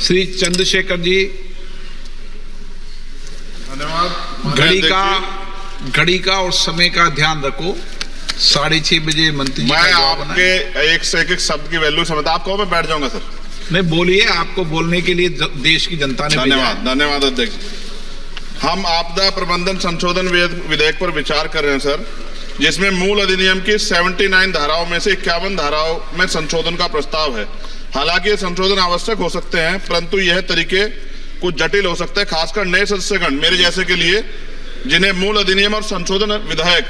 श्री चंद्रशेखर जी, धन्यवाद। घड़ी का और समय का ध्यान रखो। 6:30 बजे मंत्री जी मैं का जवाब आपके एक से एक शब्द की वैल्यू समझता, आप कहो मैं बैठ जाऊंगा सर। नहीं बोलिए, आपको बोलने के लिए देश की जनता ने धन्यवाद। धन्यवाद अध्यक्ष। हम आपदा प्रबंधन संशोधन विधेयक पर विचार कर रहे हैं सर, जिसमें मूल अधिनियम की 79 धाराओं में से 51 धाराओं में संशोधन का प्रस्ताव है। हालांकि ये संशोधन आवश्यक हो सकते हैं, परंतु यह तरीके कुछ जटिल हो सकते हैं, खासकर नए सदस्यगण मेरे जैसे के लिए, जिन्हें मूल अधिनियम और संशोधन विधेयक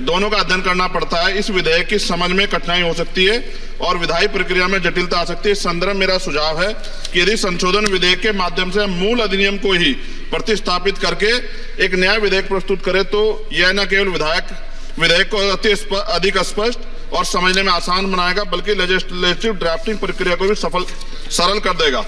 दोनों का अध्ययन करना पड़ता है। इस विधेयक की समझ में कठिनाई हो सकती है और विधायी प्रक्रिया में जटिलता आ सकती है। इस संदर्भ में मेरा सुझाव है कि यदि संशोधन विधेयक के माध्यम से मूल अधिनियम को ही प्रतिस्थापित करके एक नया विधेयक प्रस्तुत करे, तो यह न केवल विधेयक को अधिक स्पष्ट और समझने में आसान बनाएगा, बल्कि लेजिस्लेटिव ड्राफ्टिंग प्रक्रिया को भी सरल कर देगा।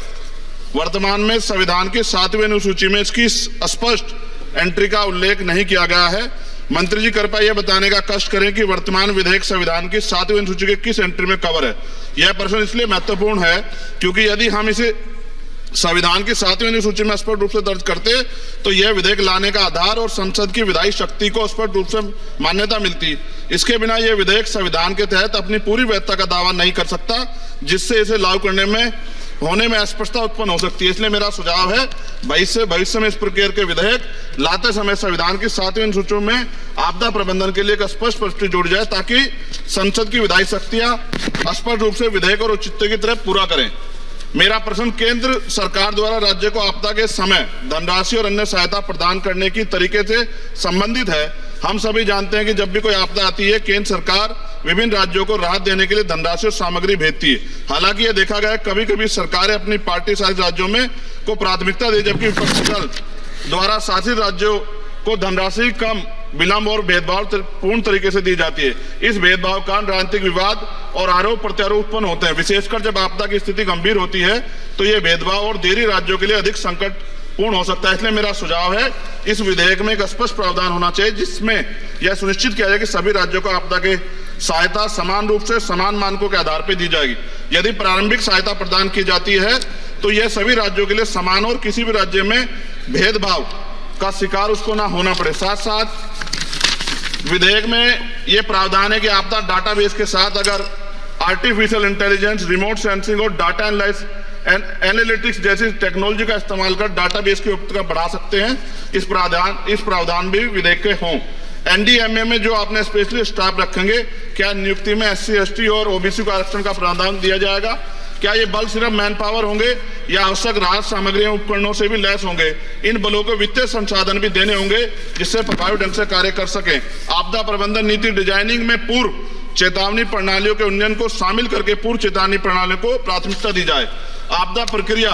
वर्तमान में संविधान की 7वीं अनुसूची में इसकी स्पष्ट एंट्री का उल्लेख नहीं किया गया है। मंत्री जी कृपया यह बताने का कष्ट करें कि वर्तमान विधेयक संविधान की 7वीं अनुसूची के किस एंट्री में कवर है। यह प्रश्न इसलिए महत्वपूर्ण है क्योंकि यदि हम इसे संविधान की 7वीं अनुसूची में स्पष्ट रूप से दर्ज करते तो यह विधेयक लाने का आधार और संसद की विधायी शक्ति को स्पष्ट रूप से मान्यता मिलती। इसके बिना यह विधेयक संविधान के तहत अपनी पूरी वैधता का दावा नहीं कर सकता, जिससे इसे लागू करने में होने में अस्पष्टता उत्पन्न हो सकती है। इसलिए मेरा सुझाव है भविष्य में इस प्रकार के विधेयक लाते समय संविधान की 7वीं अनुसूची में आपदा प्रबंधन के लिए एक स्पष्ट प्रविष्टि जोड़ी जाए, ताकि संसद की विधायी शक्तियां स्पष्ट रूप से विधेयक और औचित्य की तरफ पूरा करें। मेरा प्रश्न केंद्र सरकार द्वारा राज्य को आपदा के समय धनराशि और अन्य सहायता प्रदान करने की तरीके से संबंधित है। हम सभी जानते हैं कि जब भी कोई आपदा आती है, केंद्र सरकार विभिन्न राज्यों को राहत देने के लिए धनराशि और सामग्री भेजती है। हालांकि यह देखा गया कभी कभी सरकारें अपनी पार्टी शासित राज्यों में को प्राथमिकता दे, जबकि विपक्षी दल द्वारा शासित राज्यों को धनराशि कम, विलंब और भेदभाव पूर्ण तरीके से दी जाती है। इस भेदभाव का राजनीतिक विवाद और आरोप प्रत्यारोप उत्पन्न होते हैं। विशेषकर जब आपदा की स्थिति गंभीर होती है तो यह भेदभाव और देरी राज्यों के लिए अधिक संकटपूर्ण हो सकता है। इसलिए मेरा सुझाव है इस विधेयक में एक स्पष्ट प्रावधान होना चाहिए, जिसमें यह सुनिश्चित किया जाए कि सभी राज्यों को आपदा के सहायता समान रूप से समान मानकों के आधार पर दी जाएगी। यदि प्रारंभिक सहायता प्रदान की जाती है तो यह सभी राज्यों के लिए समान और किसी भी राज्य में भेदभाव का शिकार उसको ना होना पड़े। साथ साथ विधेयक में यह प्रावधान है कि आपदा डाटाबेस के साथ अगर आर्टिफिशियल इंटेलिजेंस, रिमोट सेंसिंग और डाटा एनालिटिक्स जैसी टेक्नोलॉजी का इस्तेमाल कर डाटाबेस की उपलब्धता बढ़ा सकते हैं। इस प्रावधान भी विधेयक के हों। एनडीएमए में जो आपने स्पेशली स्टाफ रखेंगे, क्या नियुक्ति में SC, ST और OBC को आरक्षण का प्रावधान दिया जाएगा? क्या ये बल सिर्फ मैन पावर होंगे या आवश्यक राहत सामग्री उपकरणों से भी लैस होंगे? इन बलों को वित्तीय संसाधन भी देने होंगे जिससे प्रभावी ढंग से कार्य कर सकें। आपदा प्रबंधन नीति डिजाइनिंग में पूर्व चेतावनी प्रणालियों के उन्नयन को शामिल करके पूर्व चेतावनी प्रणालियों को प्राथमिकता दी जाए। आपदा प्रक्रिया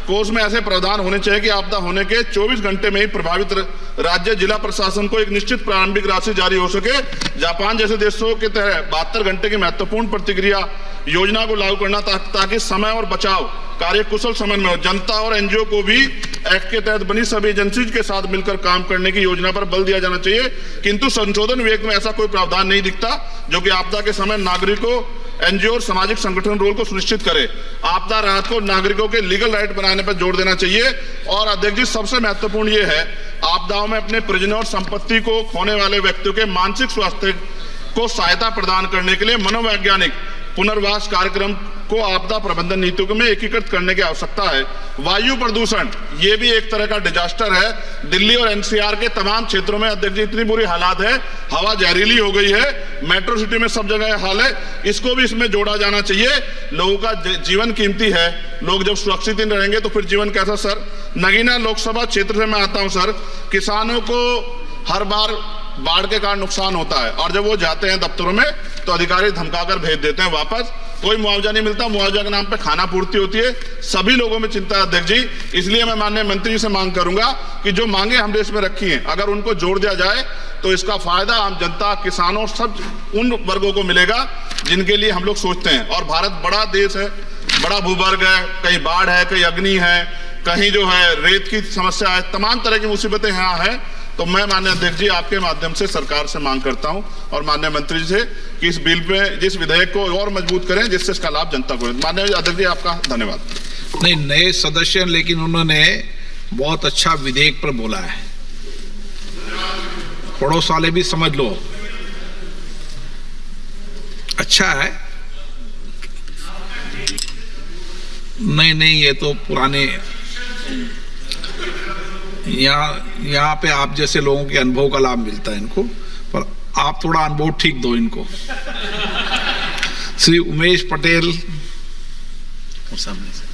कोष में ऐसे प्रावधान होने चाहिए कि आपदा होने के 24 घंटे में ही प्रभावित राज्य जिला प्रशासन को एक निश्चित प्रारंभिक राशि जारी हो सके। जापान जैसे देशों के तरह 72 घंटे की महत्वपूर्ण प्रतिक्रिया योजना को लागू करना, ताकि समय और बचाव कार्य कुशल समय में हो। जनता और NGO को भी एक्ट के तहत बनी सभी एजेंसीज के साथ मिलकर काम करने की योजना पर बल दिया जाना चाहिए, किंतु संशोधन विधेयक में ऐसा कोई प्रावधान नहीं दिखता जो कि आपदा के समय नागरिकों, NGO और सामाजिक संगठन रोल को सुनिश्चित करे। आपदा राहत को नागरिकों के लीगल राइट बनाने पर जोर देना चाहिए। और अध्यक्ष जी, सबसे महत्वपूर्ण ये है, आपदाओं में अपने परिजनों और संपत्ति को खोने वाले व्यक्तियों के मानसिक स्वास्थ्य को सहायता प्रदान करने के लिए मनोवैज्ञानिक पुनर्वास कार्यक्रम को आपदा प्रबंधन नीतियों में एकीकृत करने की आवश्यकता है। वायु प्रदूषण ये भी एक तरह का डिजास्टर है। दिल्ली और NCR के तमाम क्षेत्रों में अध्यक्ष जी इतनी बुरी हालात है, हवा जहरीली हो गई है। मेट्रो सिटी में सब जगह हाल है, इसको भी इसमें जोड़ा जाना चाहिए। लोगों का जीवन कीमती है, लोग जब सुरक्षित नहीं रहेंगे तो फिर जीवन कैसा? सर, नगीना लोकसभा क्षेत्र से मैं आता हूं सर। किसानों को हर बार बाढ़ के कारण नुकसान होता है और जब वो जाते हैं दफ्तरों में तो अधिकारी धमकाकर भेज देते हैं वापस, कोई मुआवजा नहीं मिलता। मुआवजा के नाम पे खाना पूर्ति होती है। सभी लोगों में चिंता है अध्यक्ष जी। इसलिए मैं माननीय मंत्री जी से मांग करूंगा कि जो मांगे हम देश में रखी हैं, अगर उनको जोड़ दिया जाए तो इसका फायदा आम जनता, किसानों, सब उन वर्गों को मिलेगा जिनके लिए हम लोग सोचते हैं। और भारत बड़ा देश है, बड़ा भूवर्ग है, कहीं बाढ़ है, कहीं अग्नि है, कहीं जो है रेत की समस्या है, तमाम तरह की मुसीबतें यहाँ है। तो मैं माननीय अध्यक्ष जी आपके माध्यम से सरकार से मांग करता हूं और माननीय मंत्री जी से कि इस बिल पे, जिस विधेयक को और मजबूत करें जिससे इसका लाभ जनता को। माननीय अध्यक्ष जी आपका धन्यवाद। नहीं, नए सदस्य हैं, लेकिन उन्होंने बहुत अच्छा विधेयक पर बोला है। पड़ोस वाले भी समझ लो, अच्छा है। नहीं, ये तो पुराने, यहाँ पे आप जैसे लोगों के अनुभव का लाभ मिलता है इनको, पर आप थोड़ा अनुभव ठीक दो इनको। श्री उमेश पटेल, और सामने से